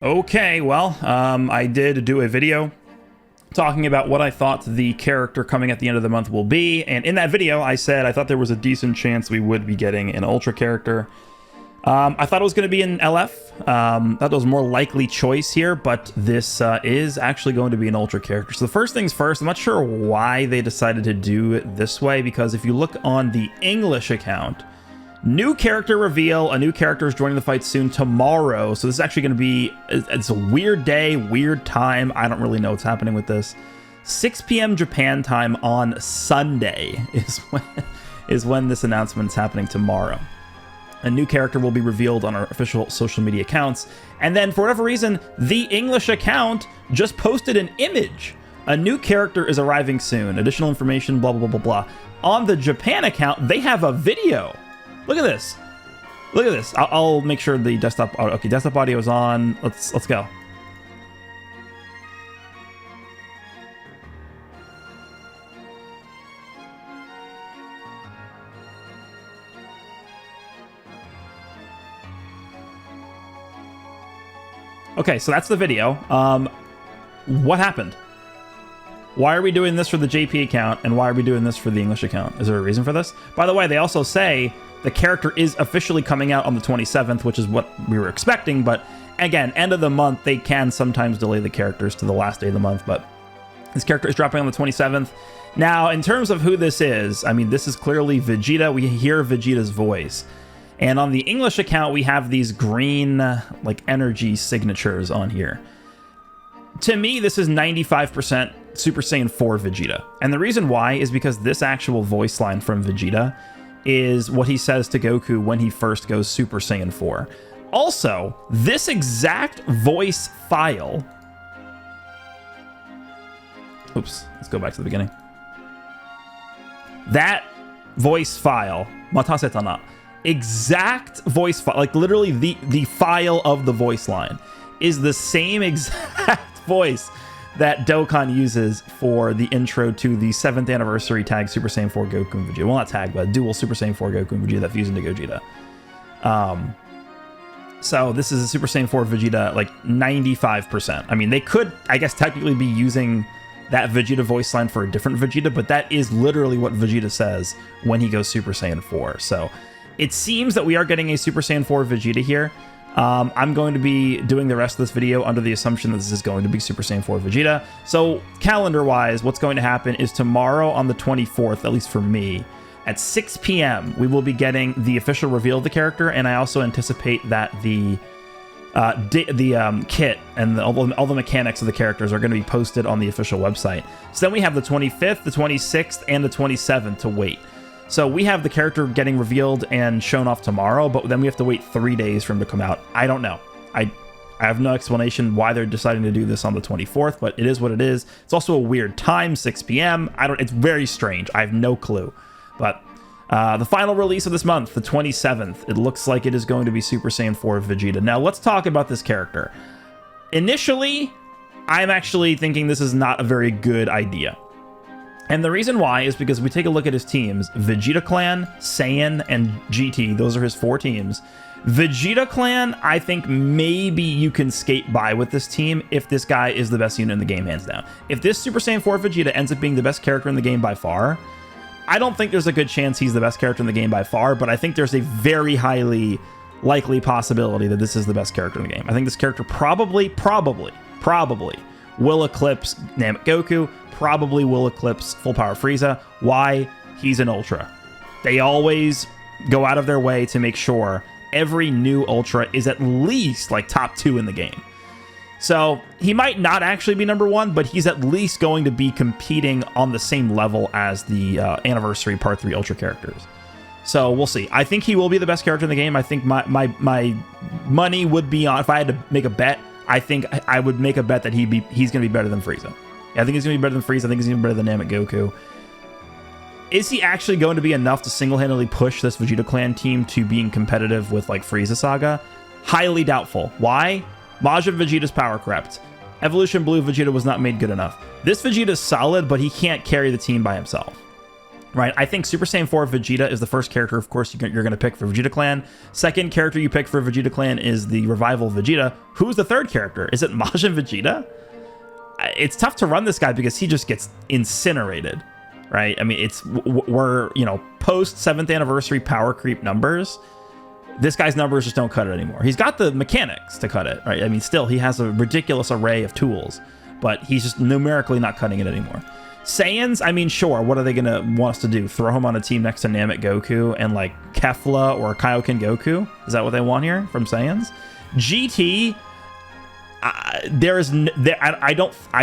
Okay, well, I did do a video talking about what I thought the character coming at the end of the month will be, and in that video I said I thought there was a decent chance we would be getting an Ultra character. I thought it was going to be an LF. That was a more likely choice here, but this is actually going to be an Ultra character. So the first things first, I'm not sure why they decided to do it this way, because if you look on the English account, new character reveal, a new character is joining the fight soon tomorrow. So this is actually going to be, it's a weird day, weird time. I don't really know what's happening with this. 6 p.m. Japan time on Sunday is when this announcement is happening tomorrow. A new character will be revealed on our official social media accounts. And then for whatever reason, the English account just posted an image. A new character is arriving soon. Additional information, blah, blah, blah, blah, blah. On the Japan account, they have a video. Look at this. Look at this. I'll make sure the desktop. Okay, desktop audio is on. Let's go. Okay, so that's the video. What happened? Why are we doing this for the JP account, and why are we doing this for the English account? Is there a reason for this? By the way, they also say the character is officially coming out on the 27th, which is what we were expecting, but again, end of the month, they can sometimes delay the characters to the last day of the month, but this character is dropping on the 27th. Now, in terms of who this is, I mean, this is clearly Vegeta. We hear Vegeta's voice. And on the English account, we have these green, like, energy signatures on here. To me, this is 95% Super Saiyan 4 Vegeta. And the reason why is because this actual voice line from Vegeta is what he says to Goku when he first goes Super Saiyan 4. Also, this exact voice file... Oops, let's go back to the beginning. That voice file, Matasetana, exact voice file, like literally the file of the voice line, is the same exact voice that Dokkan uses for the intro to the 7th anniversary tag Super Saiyan 4 Goku and Vegeta. Well, not tag, but dual Super Saiyan 4 Goku and Vegeta that fuse into Gogeta. So this is a Super Saiyan 4 Vegeta, like 95%. I mean, they could, I guess, technically be using that Vegeta voice line for a different Vegeta, but that is literally what Vegeta says when he goes Super Saiyan 4. So it seems that we are getting a Super Saiyan 4 Vegeta here. I'm going to be doing the rest of this video under the assumption that this is going to be Super Saiyan 4 Vegeta. So calendar-wise, what's going to happen is tomorrow on the 24th, at least for me, at 6 p.m., we will be getting the official reveal of the character, and I also anticipate that the kit and all the mechanics of the characters are going to be posted on the official website. So then we have the 25th, the 26th, and the 27th to wait. So we have the character getting revealed and shown off tomorrow, but then we have to wait 3 days for him to come out. I don't know. I have no explanation why they're deciding to do this on the 24th, but it is what it is. It's also a weird time, 6 p.m. It's very strange. I have no clue. But the final release of this month, the 27th, it looks like it is going to be Super Saiyan 4 Vegeta. Now, let's talk about this character. Initially, I'm actually thinking this is not a very good idea. And the reason why is because we take a look at his teams, Vegeta Clan, Saiyan, and GT. Those are his 4 teams. Vegeta Clan, I think maybe you can skate by with this team if this guy is the best unit in the game, hands down. If this Super Saiyan 4 Vegeta ends up being the best character in the game by far, I don't think there's a good chance he's the best character in the game by far, but I think there's a very highly likely possibility that this is the best character in the game. I think this character probably will eclipse Namek Goku, probably will eclipse Full Power Frieza. Why? He's an Ultra. They always go out of their way to make sure every new Ultra is at least like top 2 in the game. So he might not actually be number 1, but he's at least going to be competing on the same level as the Anniversary Part 3 Ultra characters. So we'll see. I think he will be the best character in the game. I think my money would be on, if I had to make a bet, I think I would make a bet that he's going to be better than Frieza. I think he's going to be better than Frieza. I think he's going to be better than Namek Goku. Is he actually going to be enough to single-handedly push this Vegeta Clan team to being competitive with, like, Frieza Saga? Highly doubtful. Why? Majin Vegeta's power crept. Evolution Blue Vegeta was not made good enough. This Vegeta's solid, but he can't carry the team by himself. right? I think Super Saiyan 4 Vegeta is the first character, of course, you're going to pick for Vegeta Clan. Second character you pick for Vegeta Clan is the Revival Vegeta. Who's the third character? Is it Majin Vegeta? It's tough to run this guy because he just gets incinerated, right? I mean, we're, you know, post 7th anniversary power creep numbers. This guy's numbers just don't cut it anymore. He's got the mechanics to cut it, right? I mean, still, he has a ridiculous array of tools, but he's just numerically not cutting it anymore. Saiyans, I mean, sure, what are they going to want us to do? Throw him on a team next to Namek Goku and, like, Kefla or Kaioken Goku? Is that what they want here from Saiyans? GT, I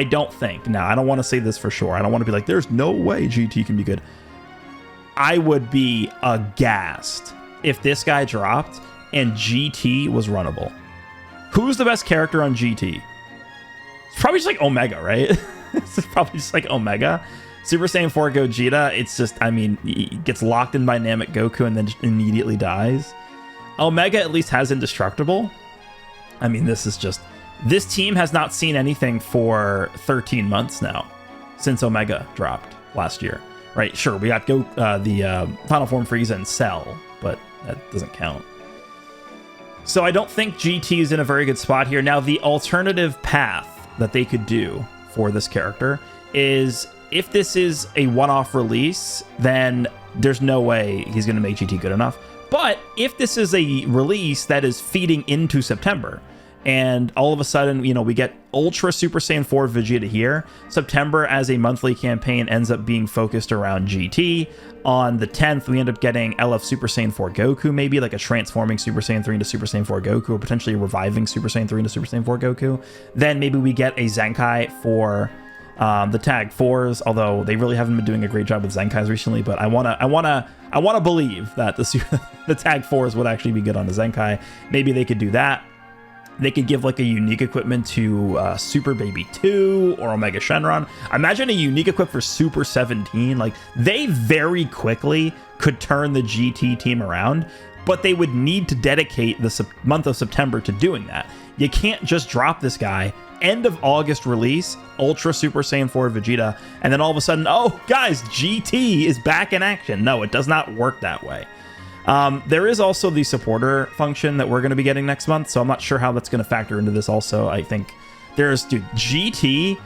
don't think, now, I don't want to say this for sure. I don't want to be like, there's no way GT can be good. I would be aghast if this guy dropped and GT was runnable. Who's the best character on GT? It's probably just like Omega, right? It's probably just like Omega. Super Saiyan 4 Gogeta, it's just, I mean, he gets locked in by Namek Goku and then just immediately dies. Omega at least has Indestructible. I mean, this is just, this team has not seen anything for 13 months now since Omega dropped last year, right? Sure, we got the Final Form Frieza and Cell, but that doesn't count. So I don't think GT is in a very good spot here. Now, the alternative path that they could do for this character is, if this is a one-off release, then there's no way he's going to make GT good enough. But if this is a release that is feeding into September, and all of a sudden, you know, we get Ultra Super Saiyan 4 Vegeta here, September as a monthly campaign ends up being focused around GT. On the 10th, we end up getting LF Super Saiyan 4 Goku, maybe like a transforming Super Saiyan 3 into Super Saiyan 4 Goku, or potentially a reviving Super Saiyan 3 into Super Saiyan 4 Goku. Then maybe we get a Zenkai for the Tag 4s, although they really haven't been doing a great job with Zenkais recently. But I wanna believe that the Tag 4s would actually be good on the Zenkai. Maybe they could do that. They could give like a unique equipment to Super Baby 2 or Omega Shenron. Imagine a unique equip for Super 17. Like, they very quickly could turn the GT team around, but they would need to dedicate the month of September to doing that. You can't just drop this guy, end of August release, Ultra Super Saiyan 4 Vegeta, and then all of a sudden, oh, guys, GT is back in action. No, it does not work that way. There is also the supporter function that we're going to be getting next month, so I'm not sure how that's going to factor into this also. I think GT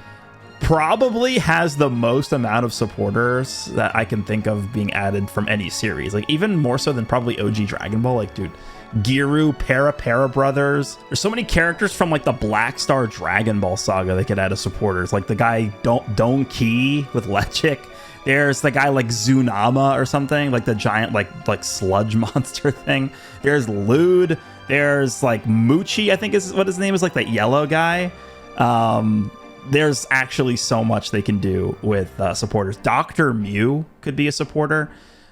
probably has the most amount of supporters that I can think of being added from any series. Like, even more so than probably OG Dragon Ball. Like, dude, Giru, Para Brothers. There's so many characters from, like, the Black Star Dragon Ball saga they could add as supporters. Like, the guy Don Ki with Lechik. There's the guy like Zunama or something, like the giant like sludge monster thing. There's Lude. There's like Muchi, I think is what his name is, like that yellow guy. There's actually so much they can do with supporters. Dr. Mew could be a supporter.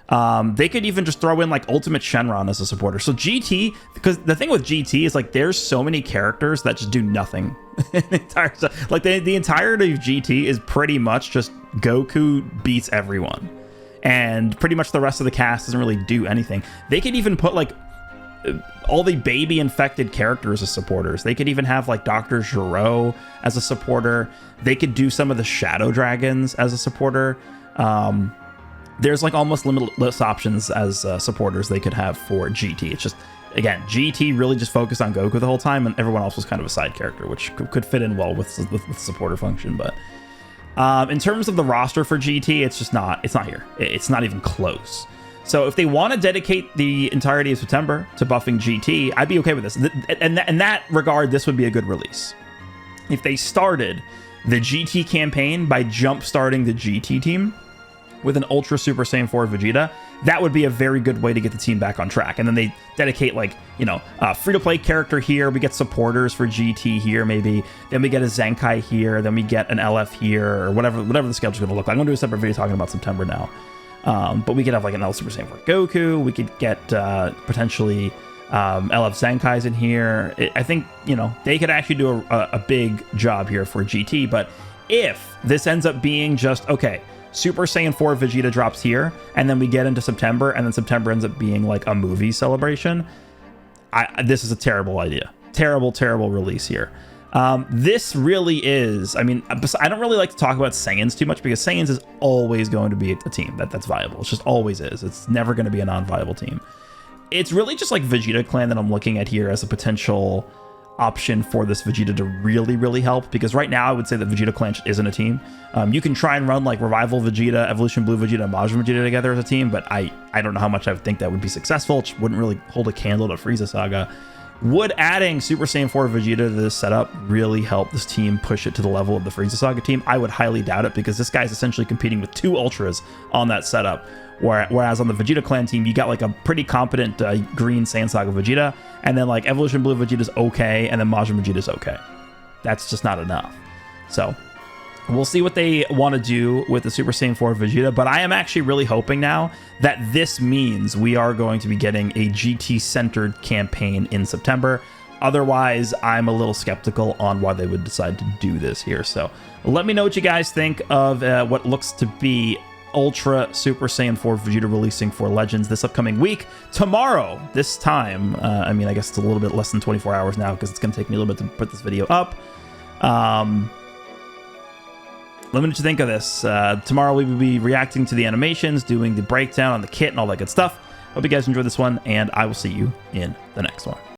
They could even just throw in like Ultimate Shenron as a supporter. So GT, because the thing with GT is like there's so many characters that just do nothing. Like the entirety of GT is pretty much just Goku beats everyone, and pretty much the rest of the cast doesn't really do anything. They could even put like all the baby infected characters as supporters. They could even have like Dr. Gero as a supporter. They could do some of the Shadow Dragons as a supporter. There's like almost limitless options as supporters they could have for GT. It's just, again, GT really just focused on Goku the whole time, and everyone else was kind of a side character, which could fit in well with the supporter function. But in terms of the roster for GT, it's not here. It's not even close. So if they want to dedicate the entirety of September to buffing GT, I'd be okay with this. And in that regard, this would be a good release. If they started the GT campaign by jump starting the GT team with an Ultra Super Saiyan 4 Vegeta, that would be a very good way to get the team back on track. And then they dedicate, like, you know, a free-to-play character here. We get supporters for GT here, maybe. Then we get a Zenkai here. Then we get an LF here, or whatever the schedule's going to look like. I'm going to do a separate video talking about September now. But we could have, like, an LF Super Saiyan 4 Goku. We could get potentially LF Zenkais in here. I think, you know, they could actually do a big job here for GT. But if this ends up being just, okay, Super Saiyan 4 Vegeta drops here, and then we get into September, and then September ends up being like a movie celebration, this is a terrible idea. Terrible release here. This really is, I mean, I don't really like to talk about Saiyans too much because Saiyans is always going to be a team that's viable. It just always is. It's never going to be a non-viable team. It's really just like Vegeta clan that I'm looking at here as a potential option for this Vegeta to really help, because right now I would say that Vegeta clan isn't a team. You can try and run like Revival Vegeta, Evolution Blue Vegeta, and Majin Vegeta together as a team, but I don't know how much I would think that would be successful. It wouldn't really hold a candle to Frieza Saga. Would adding Super Saiyan 4 Vegeta to this setup really help this team push it to the level of the Frieza Saga team? I would highly doubt it, because this guy's essentially competing with 2 Ultras on that setup. Whereas on the Vegeta clan team, you got like a pretty competent green Saiyan Saga Vegeta, and then like Evolution Blue Vegeta's okay, and then Majin Vegeta's okay. That's just not enough. So we'll see what they want to do with the Super Saiyan 4 Vegeta, but I am actually really hoping now that this means we are going to be getting a GT-centered campaign in September. Otherwise, I'm a little skeptical on why they would decide to do this here. So let me know what you guys think of what looks to be Ultra Super Saiyan 4 Vegeta releasing for Legends this upcoming week. Tomorrow, this time, I mean, I guess it's a little bit less than 24 hours now because it's going to take me a little bit to put this video up. Let me know what you think of this. Tomorrow we will be reacting to the animations, doing the breakdown on the kit and all that good stuff. Hope you guys enjoyed this one, and I will see you in the next one.